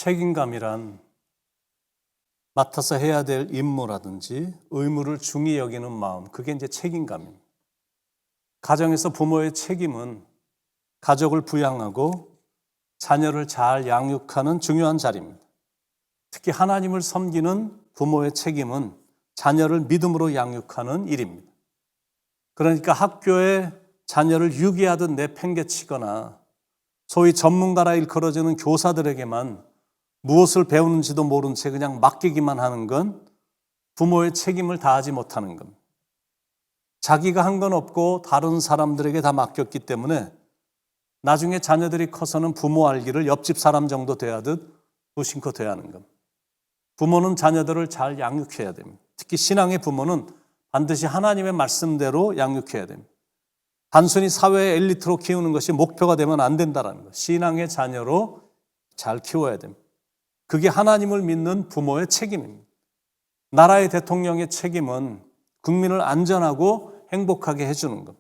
책임감이란 맡아서 해야 될 임무라든지 의무를 중히 여기는 마음, 그게 이제 책임감입니다. 가정에서 부모의 책임은 가족을 부양하고 자녀를 잘 양육하는 중요한 자리입니다. 특히 하나님을 섬기는 부모의 책임은 자녀를 믿음으로 양육하는 일입니다. 그러니까 학교에 자녀를 유기하듯 내팽개치거나 소위 전문가라 일컬어지는 교사들에게만 무엇을 배우는지도 모른 채 그냥 맡기기만 하는 건 부모의 책임을 다하지 못하는 겁니다. 자기가 한 건 없고 다른 사람들에게 다 맡겼기 때문에 나중에 자녀들이 커서는 부모 알기를 옆집 사람 정도 돼야듯 무심코 돼야 하는 겁니다. 부모는 자녀들을 잘 양육해야 됩니다. 특히 신앙의 부모는 반드시 하나님의 말씀대로 양육해야 됩니다. 단순히 사회의 엘리트로 키우는 것이 목표가 되면 안 된다는 것. 신앙의 자녀로 잘 키워야 됩니다. 그게 하나님을 믿는 부모의 책임입니다. 나라의 대통령의 책임은 국민을 안전하고 행복하게 해주는 것.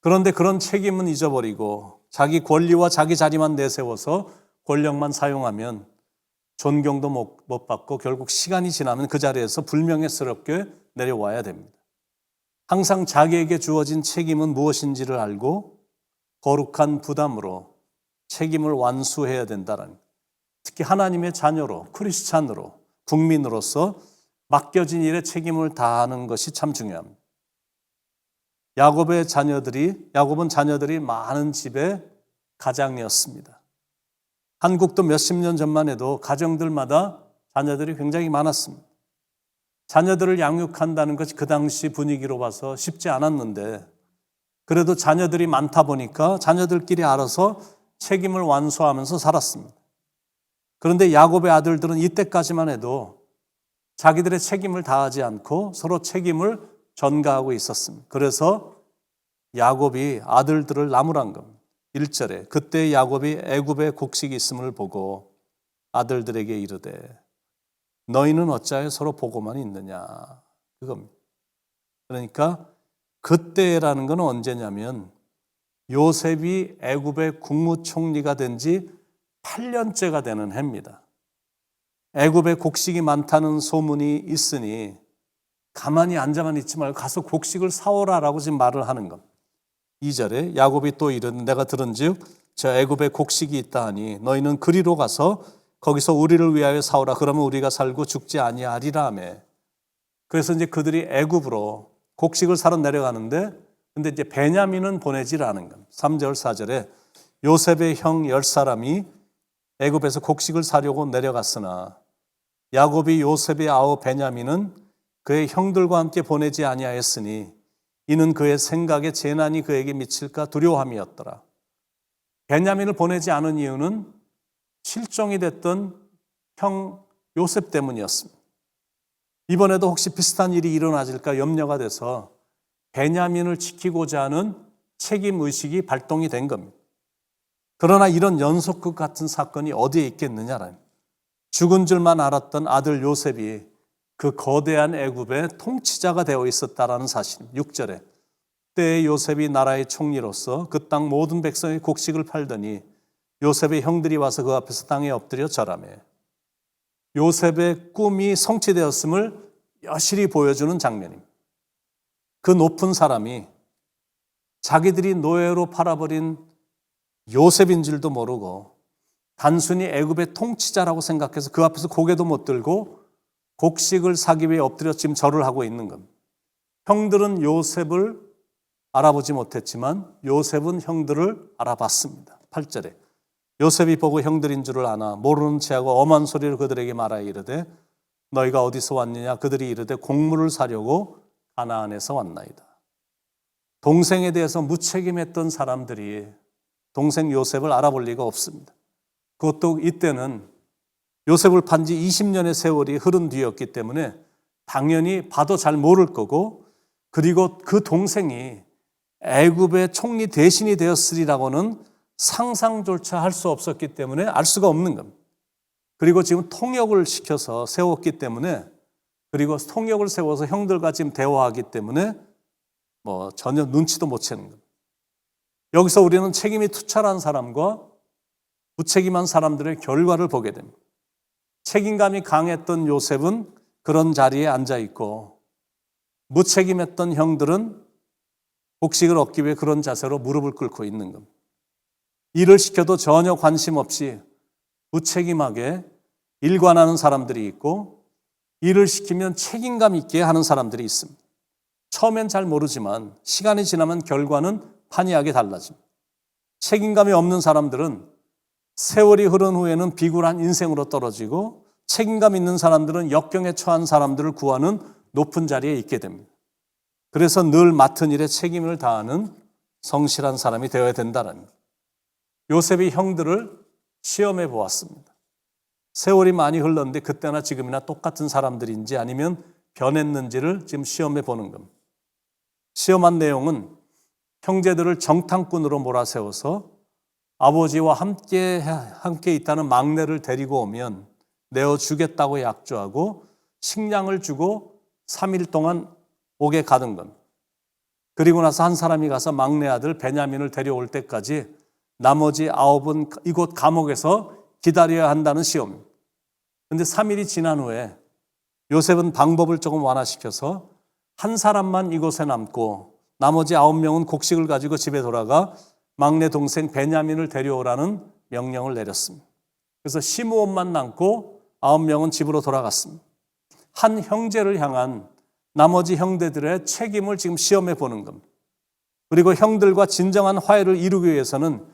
그런데 그런 책임은 잊어버리고 자기 권리와 자기 자리만 내세워서 권력만 사용하면 존경도 못 받고 결국 시간이 지나면 그 자리에서 불명예스럽게 내려와야 됩니다. 항상 자기에게 주어진 책임은 무엇인지를 알고 거룩한 부담으로 책임을 완수해야 된다는, 특히 하나님의 자녀로, 크리스찬으로, 국민으로서 맡겨진 일에 책임을 다하는 것이 참 중요합니다. 야곱은 자녀들이 많은 집의 가장이었습니다. 한국도 몇십 년 전만 해도 가정들마다 자녀들이 굉장히 많았습니다. 자녀들을 양육한다는 것이 그 당시 분위기로 봐서 쉽지 않았는데 그래도 자녀들이 많다 보니까 자녀들끼리 알아서 책임을 완수하면서 살았습니다. 그런데 야곱의 아들들은 이때까지만 해도 자기들의 책임을 다하지 않고 서로 책임을 전가하고 있었습니다. 그래서 야곱이 아들들을 나무란 겁니다. 1절에 그때 야곱이 애굽에 곡식이 있음을 보고 아들들에게 이르되 너희는 어찌하여 서로 보고만 있느냐, 그겁니다. 그러니까 그때라는 건 언제냐면 요셉이 애굽의 국무총리가 된 지 8년째가 되는 해입니다. 애굽에 곡식이 많다는 소문이 있으니 가만히 앉아만 있지 말고 가서 곡식을 사오라라고 지금 말을 하는 것. 2절에 야곱이 또 이르되 내가 들은즉 저 애굽에 곡식이 있다 하니 너희는 그리로 가서 거기서 우리를 위하여 사오라. 그러면 우리가 살고 죽지 아니하리라 하며. 그래서 이제 그들이 애굽으로 곡식을 사러 내려가는데 근데 이제 베냐민은 보내질 않은 겁니다. 3절 4절에 요셉의 형 10사람이 애굽에서 곡식을 사려고 내려갔으나 야곱이 요셉의 아우 베냐민은 그의 형들과 함께 보내지 아니하였으니 이는 그의 생각에 재난이 그에게 미칠까 두려움이었더라. 베냐민을 보내지 않은 이유는 실종이 됐던 형 요셉 때문이었습니다. 이번에도 혹시 비슷한 일이 일어나질까 염려가 돼서 베냐민을 지키고자 하는 책임의식이 발동이 된 겁니다. 그러나 이런 연속극 같은 사건이 어디에 있겠느냐라는, 죽은 줄만 알았던 아들 요셉이 그 거대한 애굽의 통치자가 되어 있었다라는 사실. 6절에 때에 요셉이 나라의 총리로서 그 땅 모든 백성의 곡식을 팔더니 요셉의 형들이 와서 그 앞에서 땅에 엎드려 절하며. 요셉의 꿈이 성취되었음을 여실히 보여주는 장면입니다. 그 높은 사람이 자기들이 노예로 팔아버린 요셉인 줄도 모르고 단순히 애굽의 통치자라고 생각해서 그 앞에서 고개도 못 들고 곡식을 사기 위해 엎드려 지금 절을 하고 있는 겁니다. 형들은 요셉을 알아보지 못했지만 요셉은 형들을 알아봤습니다. 8절에 요셉이 보고 형들인 줄을 아나 모르는 체하고 엄한 소리로 그들에게 말하여 이르되 너희가 어디서 왔느냐. 그들이 이르되 곡물을 사려고 가나안에서 왔나이다. 동생에 대해서 무책임했던 사람들이 동생 요셉을 알아볼 리가 없습니다. 그것도 이때는 요셉을 판 지 20년의 세월이 흐른 뒤였기 때문에 당연히 봐도 잘 모를 거고, 그리고 그 동생이 애굽의 총리 대신이 되었으리라고는 상상조차 할 수 없었기 때문에 알 수가 없는 겁니다. 그리고 지금 통역을 시켜서 세웠기 때문에, 그리고 통역을 세워서 형들과 지금 대화하기 때문에 전혀 눈치도 못 채는 겁니다. 여기서 우리는 책임이 투철한 사람과 무책임한 사람들의 결과를 보게 됩니다. 책임감이 강했던 요셉은 그런 자리에 앉아 있고 무책임했던 형들은 복식을 얻기 위해 그런 자세로 무릎을 꿇고 있는 겁니다. 일을 시켜도 전혀 관심 없이 무책임하게 일관하는 사람들이 있고 일을 시키면 책임감 있게 하는 사람들이 있습니다. 처음엔 잘 모르지만 시간이 지나면 결과는 판이하게 달라집니다. 책임감이 없는 사람들은 세월이 흐른 후에는 비굴한 인생으로 떨어지고 책임감 있는 사람들은 역경에 처한 사람들을 구하는 높은 자리에 있게 됩니다. 그래서 늘 맡은 일에 책임을 다하는 성실한 사람이 되어야 된다는 거예요. 요셉이 형들을 시험해 보았습니다. 세월이 많이 흘렀는데 그때나 지금이나 똑같은 사람들인지 아니면 변했는지를 지금 시험해 보는 겁니다. 시험한 내용은 형제들을 정탐꾼으로 몰아세워서 아버지와 함께 있다는 막내를 데리고 오면 내어주겠다고 약조하고 식량을 주고 3일 동안 옥에 가둔 겁니다. 그리고 나서 한 사람이 가서 막내 아들 베냐민을 데려올 때까지 나머지 9은 이곳 감옥에서 기다려야 한다는 시험입니다. 그런데 3일이 지난 후에 요셉은 방법을 조금 완화시켜서 한 사람만 이곳에 남고 나머지 9명은 곡식을 가지고 집에 돌아가 막내 동생 베냐민을 데려오라는 명령을 내렸습니다. 그래서 시므온만 남고 9명은 집으로 돌아갔습니다. 한 형제를 향한 나머지 형제들의 책임을 지금 시험해 보는 겁니다. 그리고 형들과 진정한 화해를 이루기 위해서는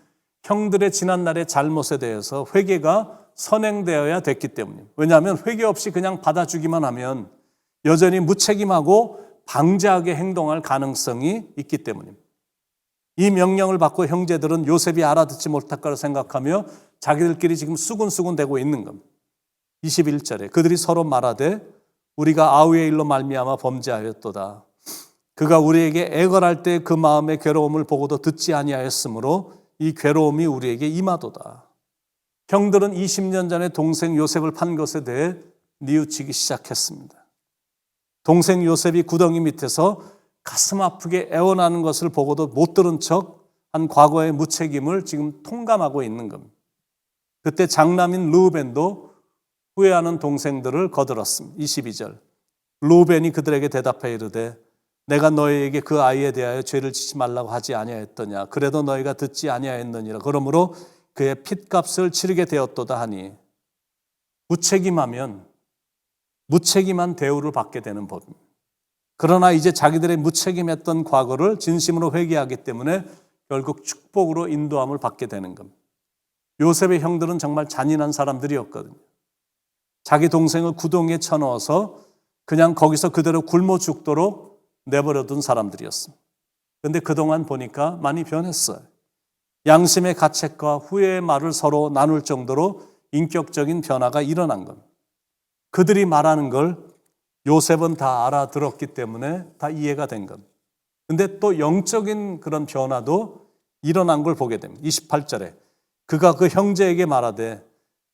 형들의 지난날의 잘못에 대해서 회개가 선행되어야 됐기 때문입니다. 왜냐하면 회개 없이 그냥 받아주기만 하면 여전히 무책임하고 방자하게 행동할 가능성이 있기 때문입니다. 이 명령을 받고 형제들은 요셉이 알아듣지 못할 거라 생각하며 자기들끼리 지금 수군수군 대고 있는 겁니다. 21절에 그들이 서로 말하되 우리가 아우의 일로 말미암아 범죄하였도다. 그가 우리에게 애걸할 때 그 마음의 괴로움을 보고도 듣지 아니하였으므로 이 괴로움이 우리에게 임하도다. 형들은 20년 전에 동생 요셉을 판 것에 대해 뉘우치기 시작했습니다. 동생 요셉이 구덩이 밑에서 가슴 아프게 애원하는 것을 보고도 못 들은 척 한 과거의 무책임을 지금 통감하고 있는 겁니다. 그때 장남인 르우벤도 후회하는 동생들을 거들었습니다. 22절 르우벤이 그들에게 대답해 이르되 내가 너희에게 그 아이에 대하여 죄를 지지 말라고 하지 아니하였더냐. 그래도 너희가 듣지 아니하였느니라. 그러므로 그의 핏값을 치르게 되었도다 하니 무책임하면 무책임한 대우를 받게 되는 법입니다. 그러나 이제 자기들의 무책임했던 과거를 진심으로 회개하기 때문에 결국 축복으로 인도함을 받게 되는 겁니다. 요셉의 형들은 정말 잔인한 사람들이었거든요. 자기 동생을 구덩이에 쳐넣어서 그냥 거기서 그대로 굶어 죽도록 내버려둔 사람들이었습니다. 그런데 그동안 보니까 많이 변했어요. 양심의 가책과 후회의 말을 서로 나눌 정도로 인격적인 변화가 일어난 겁니다. 그들이 말하는 걸 요셉은 다 알아들었기 때문에 다 이해가 된 겁니다. 그런데 또 영적인 그런 변화도 일어난 걸 보게 됩니다. 28절에 그가 그 형제에게 말하되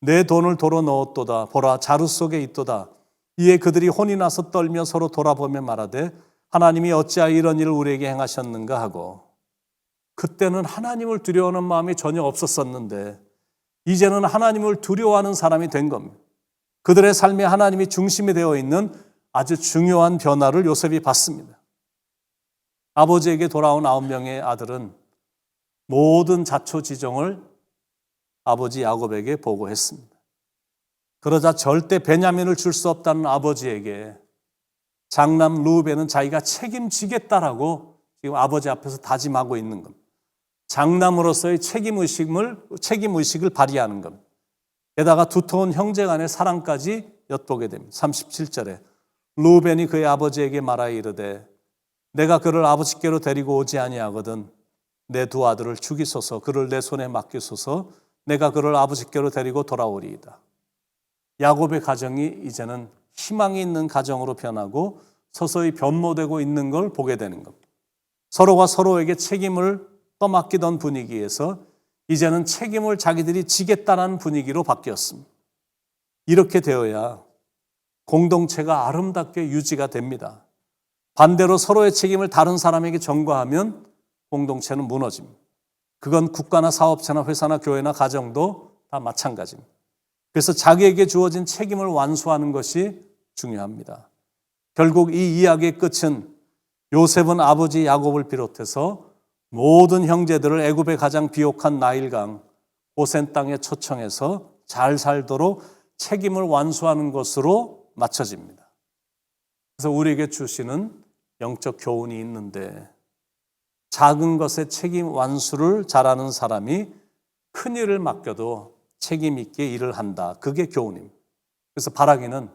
내 돈을 도로 넣었도다. 보라 자루 속에 있도다. 이에 그들이 혼이 나서 떨며 서로 돌아보며 말하되 하나님이 어찌하여 이런 일을 우리에게 행하셨는가 하고 그때는 하나님을 두려워하는 마음이 전혀 없었었는데 이제는 하나님을 두려워하는 사람이 된 겁니다. 그들의 삶에 하나님이 중심이 되어 있는 아주 중요한 변화를 요셉이 봤습니다. 아버지에게 돌아온 9명의 아들은 모든 자초지종을 아버지 야곱에게 보고했습니다. 그러자 절대 베냐민을 줄 수 없다는 아버지에게 장남 르우벤은 자기가 책임지겠다라고 지금 아버지 앞에서 다짐하고 있는 겁니다. 장남으로서의 책임의식을 발휘하는 겁니다. 게다가 두터운 형제 간의 사랑까지 엿보게 됩니다. 37절에 르우벤이 그의 아버지에게 말하여 이르되 내가 그를 아버지께로 데리고 오지 아니하거든 내 두 아들을 죽이소서 그를 내 손에 맡기소서 내가 그를 아버지께로 데리고 돌아오리이다. 야곱의 가정이 이제는 희망이 있는 가정으로 변하고 서서히 변모되고 있는 걸 보게 되는 겁니다. 서로가 서로에게 책임을 떠맡기던 분위기에서 이제는 책임을 자기들이 지겠다는 분위기로 바뀌었습니다. 이렇게 되어야 공동체가 아름답게 유지가 됩니다. 반대로 서로의 책임을 다른 사람에게 전가하면 공동체는 무너집니다. 그건 국가나 사업체나 회사나 교회나 가정도 다 마찬가지입니다. 그래서 자기에게 주어진 책임을 완수하는 것이 중요합니다. 결국 이 이야기의 끝은 요셉은 아버지 야곱을 비롯해서 모든 형제들을 애굽의 가장 비옥한 나일강 고센 땅에 초청해서 잘 살도록 책임을 완수하는 것으로 맞춰집니다. 그래서 우리에게 주시는 영적 교훈이 있는데, 작은 것에 책임 완수를 잘하는 사람이 큰 일을 맡겨도 책임 있게 일을 한다. 그게 교훈입니다. 그래서 바라기는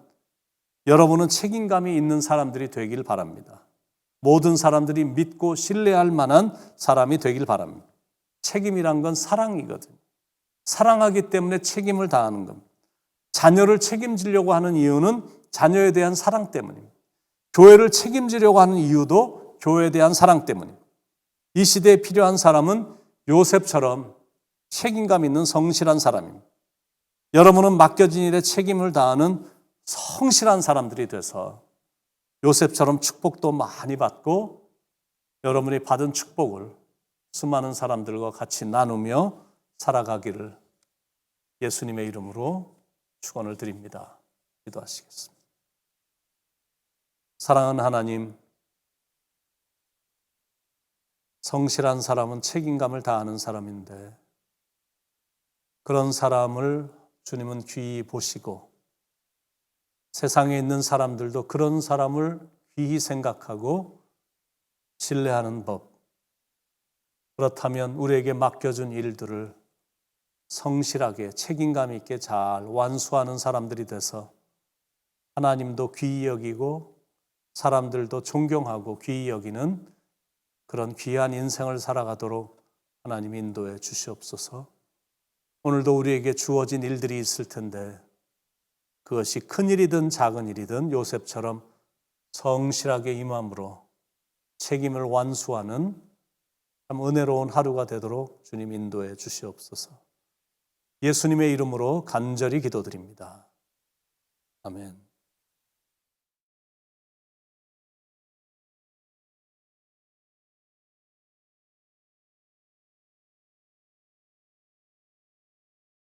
여러분은 책임감이 있는 사람들이 되길 바랍니다. 모든 사람들이 믿고 신뢰할 만한 사람이 되길 바랍니다. 책임이란 건 사랑이거든요. 사랑하기 때문에 책임을 다하는 겁니다. 자녀를 책임지려고 하는 이유는 자녀에 대한 사랑 때문입니다. 교회를 책임지려고 하는 이유도 교회에 대한 사랑 때문입니다. 이 시대에 필요한 사람은 요셉처럼 책임감 있는 성실한 사람입니다. 여러분은 맡겨진 일에 책임을 다하는 성실한 사람들이 돼서 요셉처럼 축복도 많이 받고 여러분이 받은 축복을 수많은 사람들과 같이 나누며 살아가기를 예수님의 이름으로 축원을 드립니다. 기도하시겠습니다. 사랑하는 하나님, 성실한 사람은 책임감을 다하는 사람인데 그런 사람을 주님은 귀히 보시고 세상에 있는 사람들도 그런 사람을 귀히 생각하고 신뢰하는 법. 그렇다면 우리에게 맡겨준 일들을 성실하게 책임감 있게 잘 완수하는 사람들이 돼서 하나님도 귀히 여기고 사람들도 존경하고 귀히 여기는 그런 귀한 인생을 살아가도록 하나님 인도해 주시옵소서. 오늘도 우리에게 주어진 일들이 있을 텐데 그것이 큰 일이든 작은 일이든 요셉처럼 성실하게 임함으로 책임을 완수하는 참 은혜로운 하루가 되도록 주님 인도해 주시옵소서. 예수님의 이름으로 간절히 기도드립니다. 아멘.